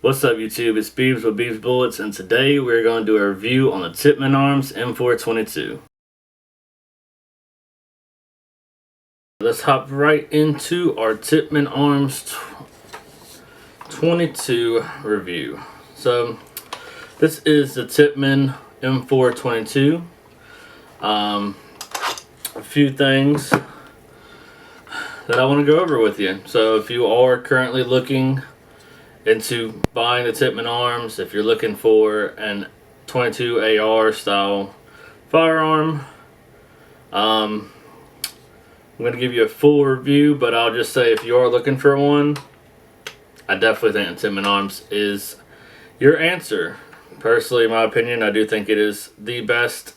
What's up YouTube, it's Beebs with Beebs Bullets, and today we're going to do a review on the Tippmann Arms M4-22. Let's hop right into our Tippmann Arms 22 review. So this is the Tippmann M4-22. A few things that I want to go over with you. So if you are currently looking into buying the Tippmann Arms, if you're looking for an 22 AR style firearm, I'm going to give you a full review, but I'll just say if you are looking for one, I definitely think the Tippmann Arms is your answer. Personally, in my opinion, I do think it is the best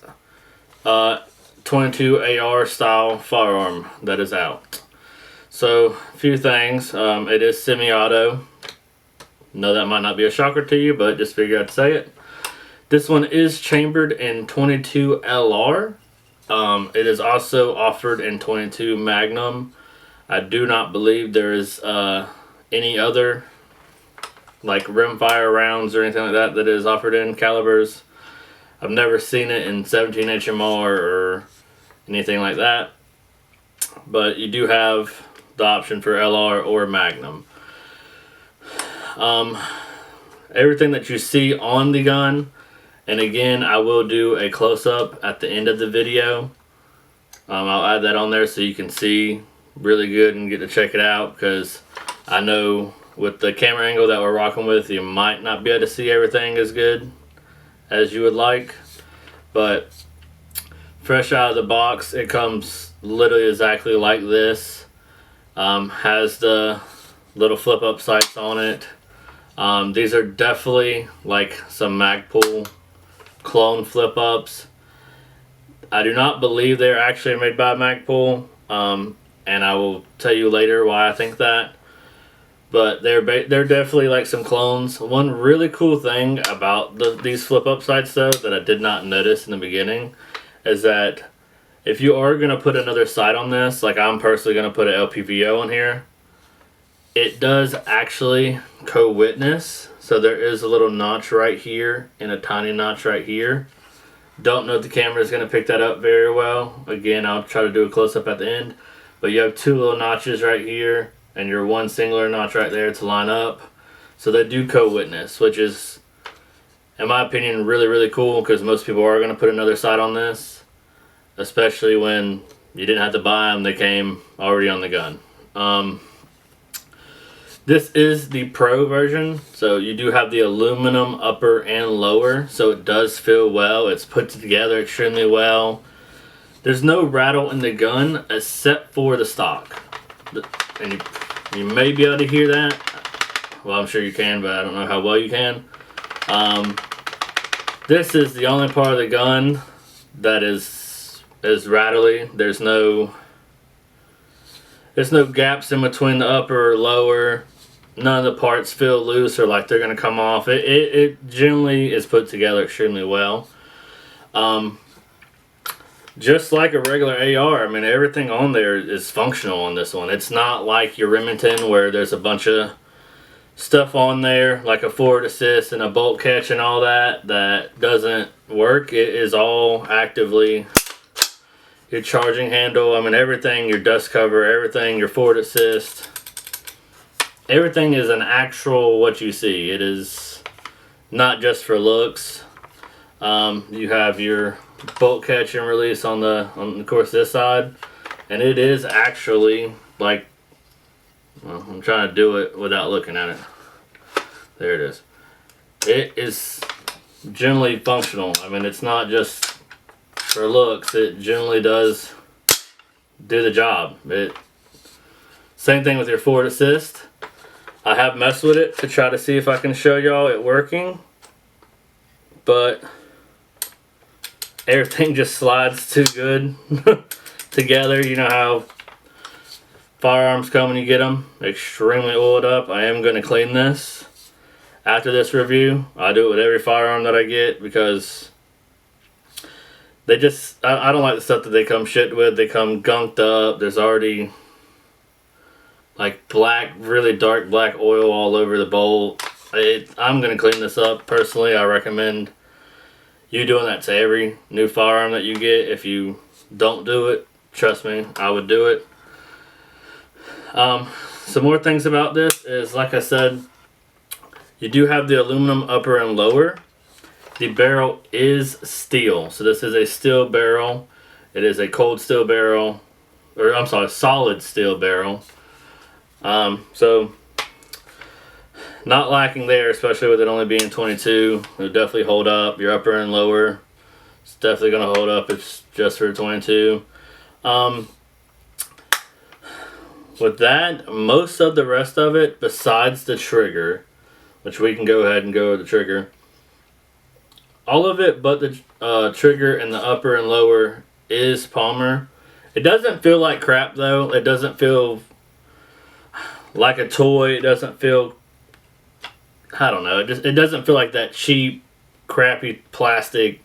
22 AR style firearm that is out. So, a few things. It is semi-auto. No, that might not be a shocker to you, but just figured I'd say it. This one is chambered in 22 LR. It is also offered in 22 Magnum. I do not believe there is any other like rimfire rounds or anything like that that is offered in calibers. I've never seen it in 17 HMR or anything like that. But you do have the option for LR or Magnum. Everything that you see on the gun, and again I will do a close-up at the end of the video. I'll add that on there so you can see really good and get to check it out, because I know with the camera angle that we're rocking with, you might not be able to see everything as good as you would like. But fresh out of the box, it comes literally exactly like this. Has the little flip up sights on it. These are definitely like some Magpul clone flip ups. I do not believe they're actually made by Magpul, and I will tell you later why I think that. But they're definitely like some clones. One really cool thing about these flip up sights though that I did not notice in the beginning is that if you are going to put another sight on this, like I'm personally going to put an LPVO on here, it does actually co-witness. So there is a little notch right here and a tiny notch right here. Don't know if the camera is going to pick that up very well. Again, I'll try to do a close-up at the end. But you have two little notches right here and your one singular notch right there to line up. So they do co-witness, which is, in my opinion, really, really cool, because most people are going to put another sight on this, especially when you didn't have to buy them. They came already on the gun. This is the Pro version, so you do have the aluminum upper and lower, so it does feel well. It's put together extremely well. There's no rattle in the gun except for the stock. And you may be able to hear that. Well, I'm sure you can, but I don't know how well you can. This is the only part of the gun that is rattly. There's no gaps in between the upper or lower. None of the parts feel loose or like they're going to come off. It generally is put together extremely well. Just like a regular AR, I mean, everything on there is functional on this one. It's not like your Remington where there's a bunch of stuff on there, like a forward assist and a bolt catch and all that doesn't work. It is all actively your charging handle. I mean, everything, your dust cover, everything, your forward assist. Everything is an actual what you see. It is not just for looks. You have your bolt catch and release on of course this side, and it is actually like, well, I'm trying to do it without looking at it. There it is. It is generally functional. I mean, it's not just for looks. It generally does do the job. Same thing with your forward assist. I have messed with it to try to see if I can show y'all it working, but everything just slides too good together. You know how firearms come when you get them extremely oiled up. I am going to clean this after this review. I do it with every firearm that I get, because they just, I don't like the stuff that they come shit with. They come gunked up. There's already like black, really dark black oil all over the bolt. I'm going to clean this up. Personally, I recommend you doing that to every new firearm that you get. If you don't do it, trust me, I would do it. Some more things about this is, like I said, you do have the aluminum upper and lower. The barrel is steel. So this is a steel barrel. It is a cold steel barrel. Or I'm sorry, solid steel barrel. So not lacking there, especially with it only being 22. It'll definitely hold up. Your upper and lower, it's definitely going to hold up. It's just for 22. With that, most of the rest of it, besides the trigger, which we can go ahead and go with the trigger, all of it but the trigger and the upper and lower is Palmer. It doesn't feel like crap though. It doesn't feel like a toy. It doesn't feel, I don't know. It doesn't feel like that cheap, crappy plastic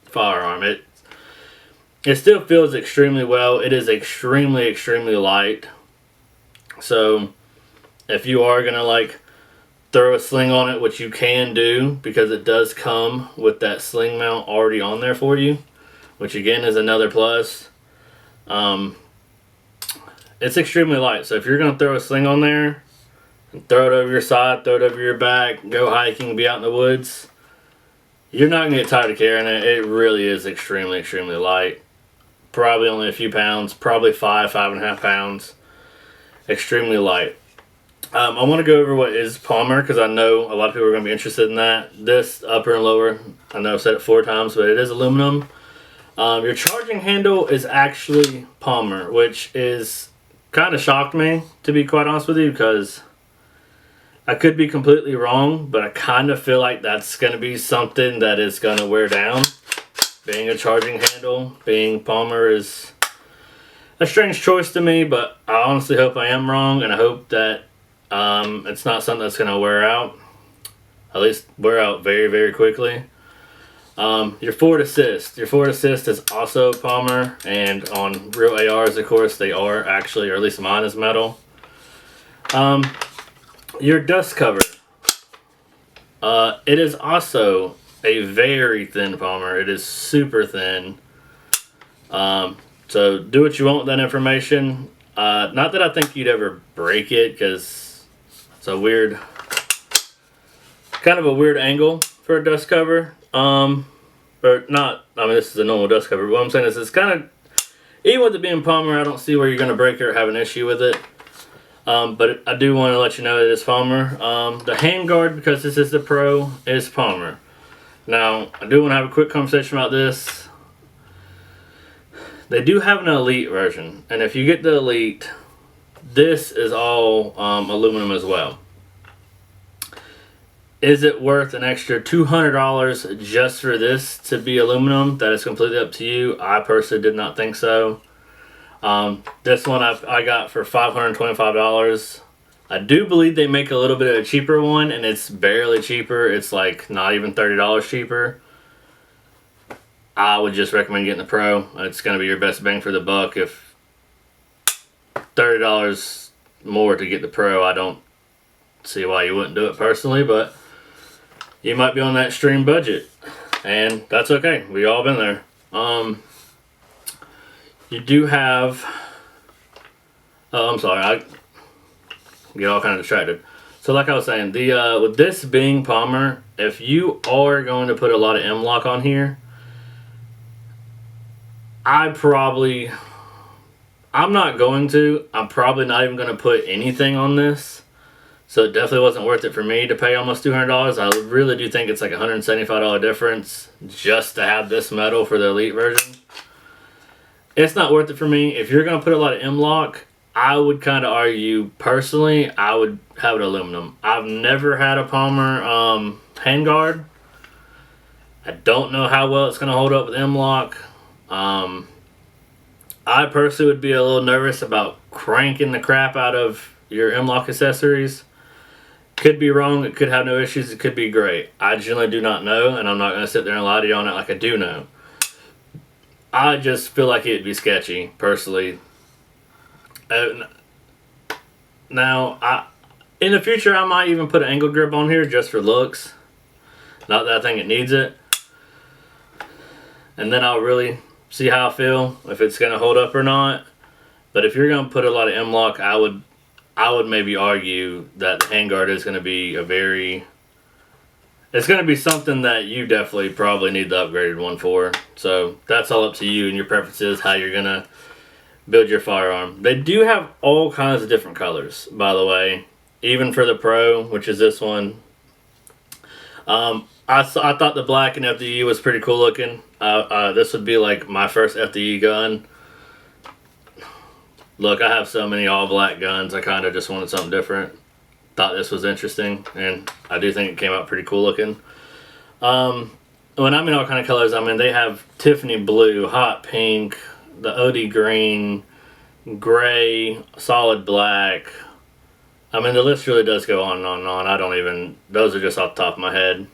firearm. It still feels extremely well. It is extremely, extremely light. So if you are gonna like throw a sling on it, which you can do because it does come with that sling mount already on there for you, which again is another plus. It's extremely light, so if you're gonna throw a sling on there and throw it over your side, throw it over your back, go hiking, be out in the woods, you're not gonna get tired of carrying it. It really is extremely, extremely light. Probably only a few pounds, probably 5.5 pounds. Extremely light. I want to go over what is Palmer because I know a lot of people are going to be interested in that. This upper and lower, I know I've said it 4 times, but it is aluminum. Your charging handle is actually Palmer, which is kind of shocked me, to be quite honest with you, because I could be completely wrong, but I kind of feel like that's going to be something that is going to wear down. Being a charging handle, being Palmer is a strange choice to me, but I honestly hope I am wrong, and I hope that it's not something that's going to wear out. At least wear out very, very quickly. Your forward assist. Your forward assist is also Palmer, and on real ARs, of course, they are actually, or at least mine is metal. Your dust cover. It is also a very thin Palmer. It is super thin. So do what you want with that information. Not that I think you'd ever break it, because it's a weird, kind of a weird angle for a dust cover. Or not, I mean, this is a normal dust cover. What I'm saying is it's kind of, even with it being Palmer, I don't see where you're going to break it or have an issue with it. But I do want to let you know it is Palmer. The handguard, because this is the Pro, is Palmer. Now, I do want to have a quick conversation about this. They do have an Elite version, and if you get the Elite, this is all aluminum as well. Is it worth an extra $200 just for this to be aluminum? That is completely up to you. I personally did not think so. This one I got for $525. I do believe they make a little bit of a cheaper one, and it's barely cheaper. It's like not even $30 cheaper. I would just recommend getting the Pro. It's going to be your best bang for the buck. If $30 more to get the Pro, I don't see why you wouldn't do it personally, but you might be on that extreme budget, and that's okay. We all been there. You do have, oh, I'm sorry, I get all kind of distracted. So like I was saying, the with this being Palmer, if you are going to put a lot of M-lock on here, I'm not going to. I'm probably not even going to put anything on this. So it definitely wasn't worth it for me to pay almost $200. I really do think it's like a $175 difference just to have this metal for the Elite version. It's not worth it for me. If you're going to put a lot of M-lock, I would kind of argue, personally, I would have it aluminum. I've never had a Palmer handguard. I don't know how well it's going to hold up with M-lock. I personally would be a little nervous about cranking the crap out of your M-lock accessories. Could be wrong, it could have no issues, it could be great. I generally do not know, and I'm not going to sit there and lie to you on it like I do know. I just feel like it'd be sketchy, personally. Now, In the future, I might even put an angle grip on here just for looks. Not that I think it needs it. And then I'll really see how I feel, if it's going to hold up or not. But if you're going to put a lot of M-LOK, I would maybe argue that the handguard is going to be it's going to be something that you definitely probably need the upgraded one for. So that's all up to you and your preferences, how you're going to build your firearm. They do have all kinds of different colors, by the way. Even for the Pro, which is this one. I thought the black and FDE was pretty cool looking. This would be like my first FDE gun. Look, I have so many all black guns. I kind of just wanted something different. Thought this was interesting, and I do think it came out pretty cool looking. When I mean all kind of colors, I mean they have Tiffany blue, hot pink, the OD green, gray, solid black. I mean the list really does go on and on and on. Those are just off the top of my head.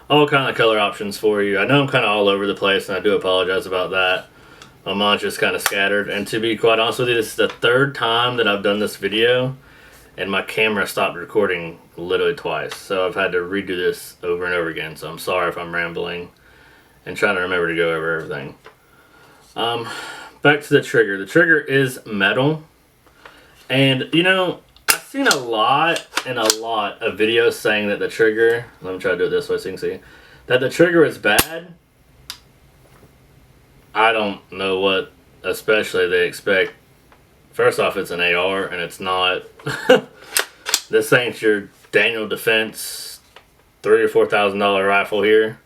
All kind of color options for you. I know I'm kind of all over the place, and I do apologize about that. My mind's just kind of scattered, and to be quite honest with you, this is the third time that I've done this video, and my camera stopped recording literally twice, so I've had to redo this over and over again, so I'm sorry if I'm rambling and trying to remember to go over everything. Back to the trigger. The trigger is metal, and you know, I've seen a lot of videos saying that the trigger, let me try to do it this way so you can see, that the trigger is bad. I don't know what especially they expect. First off, it's an AR and it's not. This ain't your Daniel Defense $3,000 or $4,000 rifle here.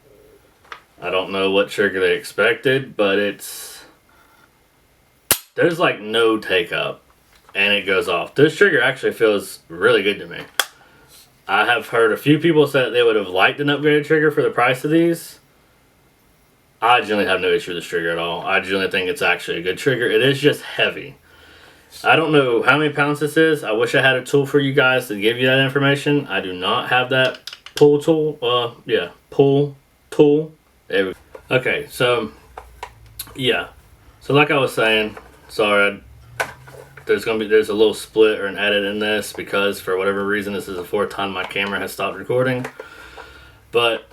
I don't know what trigger they expected, but there's like no take up and it goes off. This trigger actually feels really good to me. I have heard a few people say that they would have liked an upgraded trigger for the price of these. I generally have no issue with this trigger at all. I generally think it's actually a good trigger. It is just heavy. I don't know how many pounds this is. I wish I had a tool for you guys to give you that information. I do not have that pull tool. Pull tool. There we go. Okay, so yeah. So like I was saying, sorry, there's a little split or an edit in this because for whatever reason this is the fourth time my camera has stopped recording. But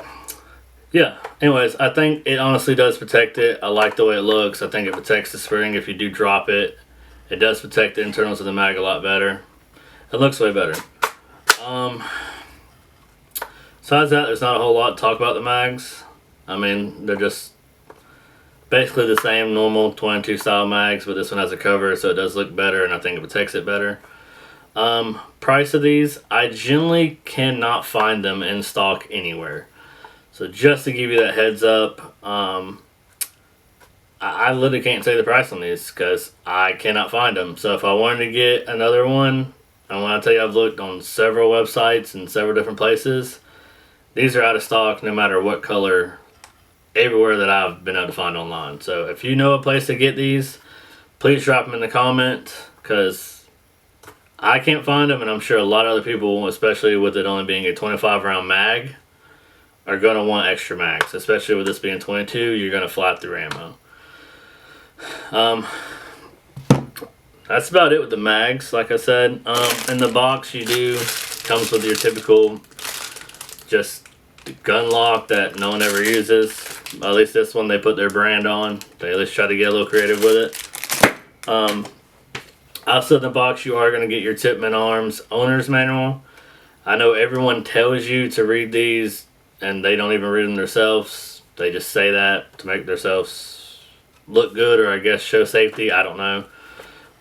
yeah, anyways, I think it honestly does protect it. I like the way it looks. I think it protects the spring if you do drop it. It does protect the internals of the mag a lot better. It looks way better. Besides that, there's not a whole lot to talk about the mags. I mean, they're just basically the same normal 22 style mags, but this one has a cover, so it does look better, and I think it protects it better. Price of these, I generally cannot find them in stock anywhere. So just to give you that heads up, I literally can't say the price on these because I cannot find them. So if I wanted to get another one, and when I tell you I've looked on several websites and several different places, these are out of stock no matter what color, everywhere that I've been able to find online. So if you know a place to get these, please drop them in the comment because I can't find them, and I'm sure a lot of other people, especially with it only being a 25 round mag, are going to want extra mags, especially with this being 22. You're going to fly through ammo. That's about it with the mags. Like I said, in the box comes with your typical just gun lock that no one ever uses. At least this one they put their brand on. They at least try to get a little creative with it. Also in the box you are going to get your Tippmann Arms owner's manual. I know everyone tells you to read these and they don't even read them themselves. They just say that to make themselves look good, or I guess show safety. I don't know.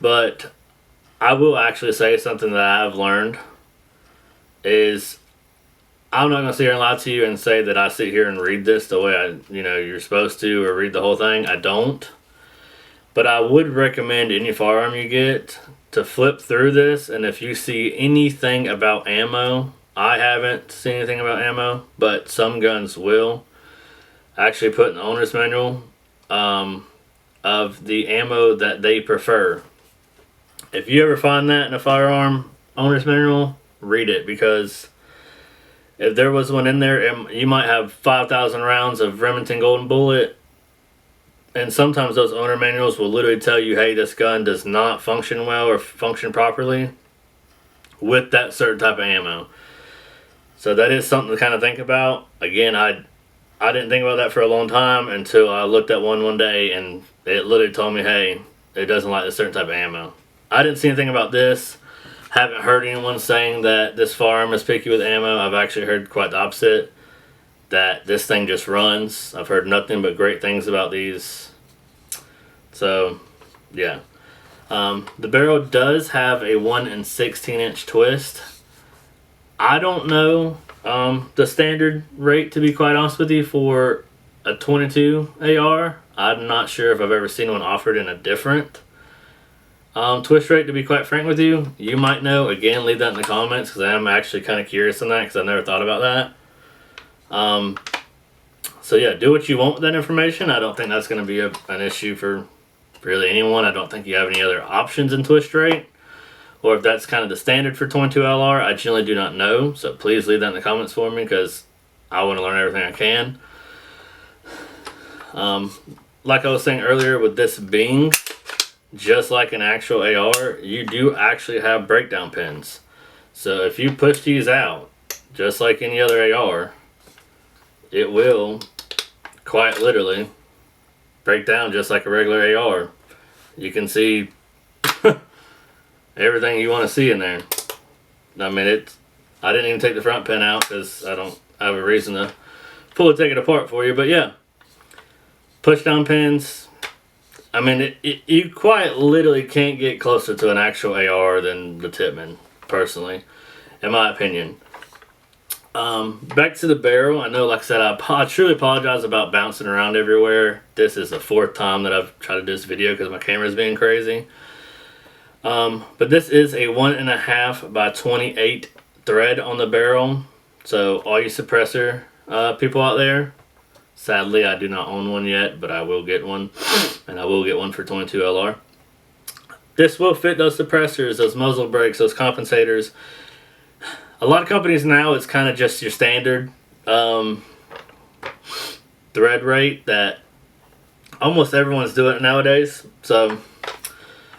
But I will actually say something that I've learned is I'm not going to sit here and lie to you and say that I sit here and read this the way you're supposed to, or read the whole thing. I don't. But I would recommend any firearm you get to flip through this, and if you see anything about ammo, I haven't seen anything about ammo, but some guns will actually put an owner's manual of the ammo that they prefer. If you ever find that in a firearm owner's manual, read it, because if there was one in there, you might have 5,000 rounds of Remington Golden Bullet, and sometimes those owner manuals will literally tell you, hey, this gun does not function well or function properly. with that certain type of ammo. So that is something to kind of think about. Again, I didn't think about that for a long time until I looked at one day and it literally told me, hey, it doesn't like a certain type of ammo. I didn't see anything about this. Haven't heard anyone saying that this firearm is picky with ammo. I've actually heard quite the opposite, that this thing just runs. I've heard nothing but great things about these. So, yeah. The barrel does have a 1 16" twist. I don't know the standard rate, to be quite honest with you, for a 22 AR. I'm not sure if I've ever seen one offered in a different twist rate, to be quite frank with you. You might know. Again, leave that in the comments, because I'm actually kind of curious on that, because I've never thought about that. So yeah, do what you want with that information. I don't think that's going to be an issue for really anyone. I don't think you have any other options in twist rate, or if that's kind of the standard for 22 LR. I generally do not know, so please leave that in the comments for me, because I want to learn everything I can. Like I was saying earlier, with this being just like an actual AR, you do actually have breakdown pins. So if you push these out, just like any other AR, it will quite literally break down just like a regular AR. You can see everything you want to see in there. I mean, I didn't even take the front pin out because I don't have a reason to fully take it apart for you. But yeah, push down pins. I mean, you quite literally can't get closer to an actual AR than the Tippmann, personally, in my opinion. Back to the barrel. I know, like I said, I truly apologize about bouncing around everywhere. This is the 4th time that I've tried to do this video because my camera's being crazy. But this is a 1.5 by 28 thread on the barrel. So all you suppressor people out there, sadly I do not own one yet, but I will get one, and I will get one for 22 LR. This will fit those suppressors, those muzzle brakes, those compensators. A lot of companies now, it's kind of just your standard thread rate that almost everyone's doing it nowadays. So,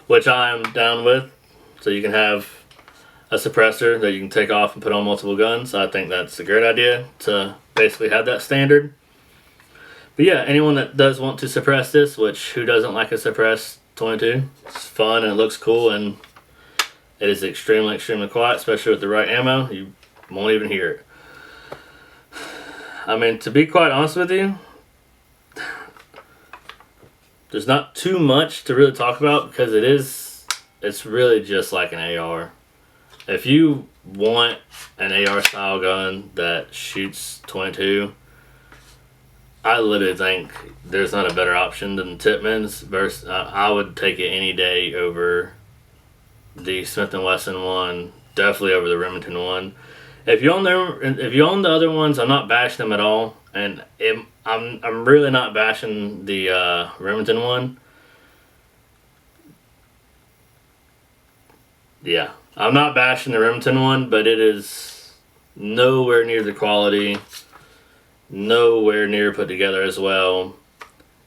which I'm down with. So you can have a suppressor that you can take off and put on multiple guns. I think that's a great idea to basically have that standard. But yeah, anyone that does want to suppress this, which who doesn't like a suppressed 22? It's fun and it looks cool, and it is extremely, extremely quiet, especially with the right ammo. You won't even hear it. I mean, to be quite honest with you, there's not too much to really talk about, because it's really just like an AR. If you want an AR style gun that shoots 22, I literally think there's not a better option than the Tippmann's. Versus, I would take it any day over the Smith & Wesson one, definitely over the Remington one. If you own the other ones, I'm not bashing them at all, and I'm really not bashing the Remington one. Yeah, I'm not bashing the Remington one, but it is nowhere near the quality, nowhere near put together as well.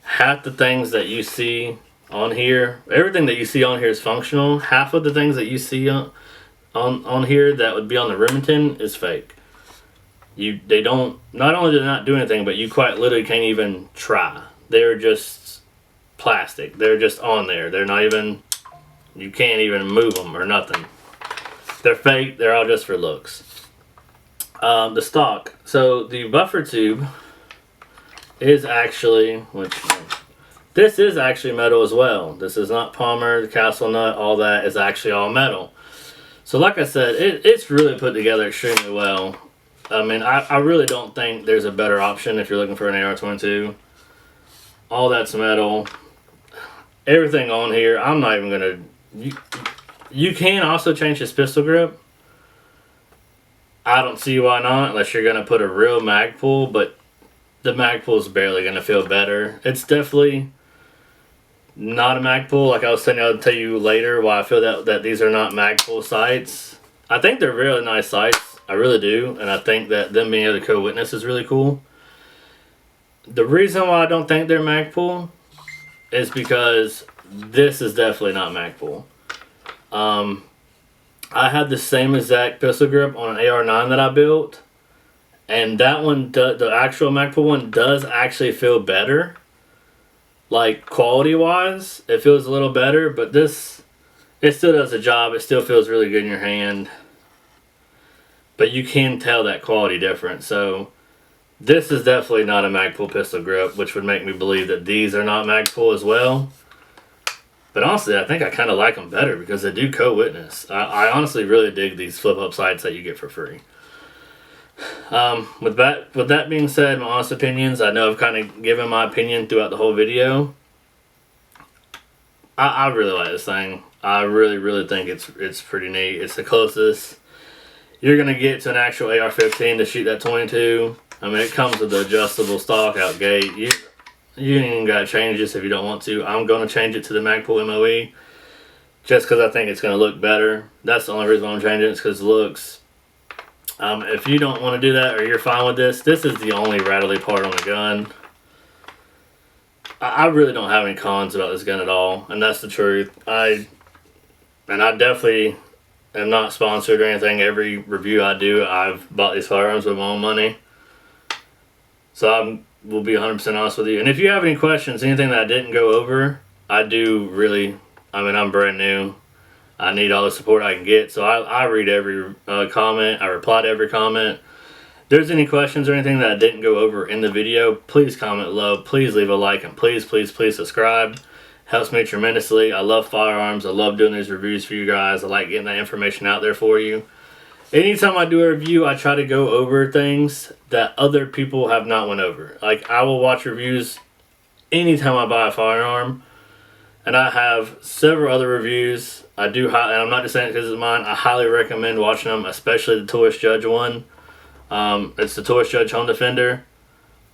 Half the things that you see on here, everything that you see on here is functional. Half of the things that you see on here that would be on the Remington is fake. They don't, not only do they not do anything, but you quite literally can't even try. They're just plastic. They're just on there. They're not even, you can't even move them or nothing. They're fake. They're all just for looks. The stock. So the buffer tube is actually, this is actually metal as well. This is not Palmer, the Castle Nut, all that is actually all metal. So like I said, it's really put together extremely well. I mean, I really don't think there's a better option if you're looking for an AR-22. All that's metal. Everything on here, I'm not even going to... You can also change this pistol grip. I don't see why not, unless you're going to put a real mag pull, but the mag pull is barely going to feel better. It's definitely not a mag pull. Like I was saying, I'll tell you later why I feel that these are not mag pull sights. I think they're really nice sights. I really do. And I think that them being able to co-witness is really cool. The reason why I don't think they're mag pull is because this is definitely not mag pull. I had the same exact pistol grip on an AR-9 that I built, and that one, the actual Magpul one, does actually feel better. Like, quality-wise, it feels a little better, but this, it still does the job. It still feels really good in your hand. But you can tell that quality difference. So, this is definitely not a Magpul pistol grip, which would make me believe that these are not Magpul as well. But honestly, I think I kind of like them better because they do co-witness. I honestly really dig these flip-up sights that you get for free. With that being said, my honest opinions, I know I've kind of given my opinion throughout the whole video. I really like this thing. I really think it's pretty neat. It's the closest you're going to get to an actual AR-15 to shoot that 22. I mean, it comes with the adjustable stock out gate. You ain't even got to change this if you don't want to. I'm going to change it to the Magpul MOE just because I think it's going to look better. That's the only reason I'm changing it, is because it looks. If you don't want to do that or you're fine with this, this is the only rattly part on the gun. I really don't have any cons about this gun at all, and that's the truth. I definitely am not sponsored or anything. Every review I do, I've bought these firearms with my own money. So I will be 100% honest with you. And if you have any questions, anything that I didn't go over, I'm brand new. I need all the support I can get. So I read every comment. I reply to every comment. If there's any questions or anything that I didn't go over in the video, please comment below. Please leave a like, and please subscribe. Helps me tremendously. I love firearms. I love doing these reviews for you guys. I like getting that information out there for you. Anytime I do a review, I try to go over things that other people have not went over. Like, I will watch reviews anytime I buy a firearm. And I have several other reviews. And I'm not just saying it because it's mine. I highly recommend watching them, especially the Tourist Judge one. It's the Tourist Judge Home Defender.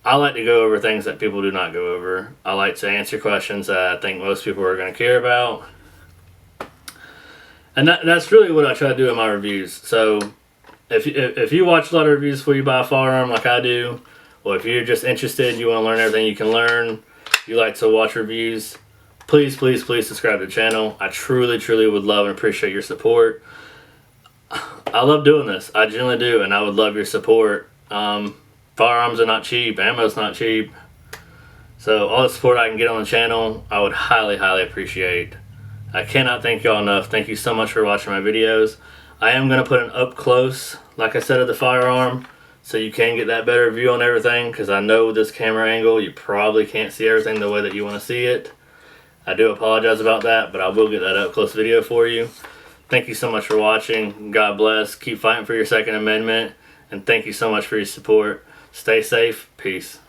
I like to go over things that people do not go over. I like to answer questions that I think most people are going to care about. And that's really what I try to do in my reviews. So if you watch a lot of reviews before you buy a firearm like I do, or if you're just interested, you want to learn everything you can learn, you like to watch reviews, please subscribe to the channel. I truly would love and appreciate your support. I love doing this. I genuinely do, and I would love your support. Firearms are not cheap. Ammo's not cheap. So all the support I can get on the channel, I would highly appreciate. I cannot thank y'all enough. Thank you so much for watching my videos. I am going to put an up close, like I said, of the firearm, so you can get that better view on everything, because I know with this camera angle, you probably can't see everything the way that you want to see it. I do apologize about that, but I will get that up close video for you. Thank you so much for watching. God bless. Keep fighting for your Second Amendment, and thank you so much for your support. Stay safe. Peace.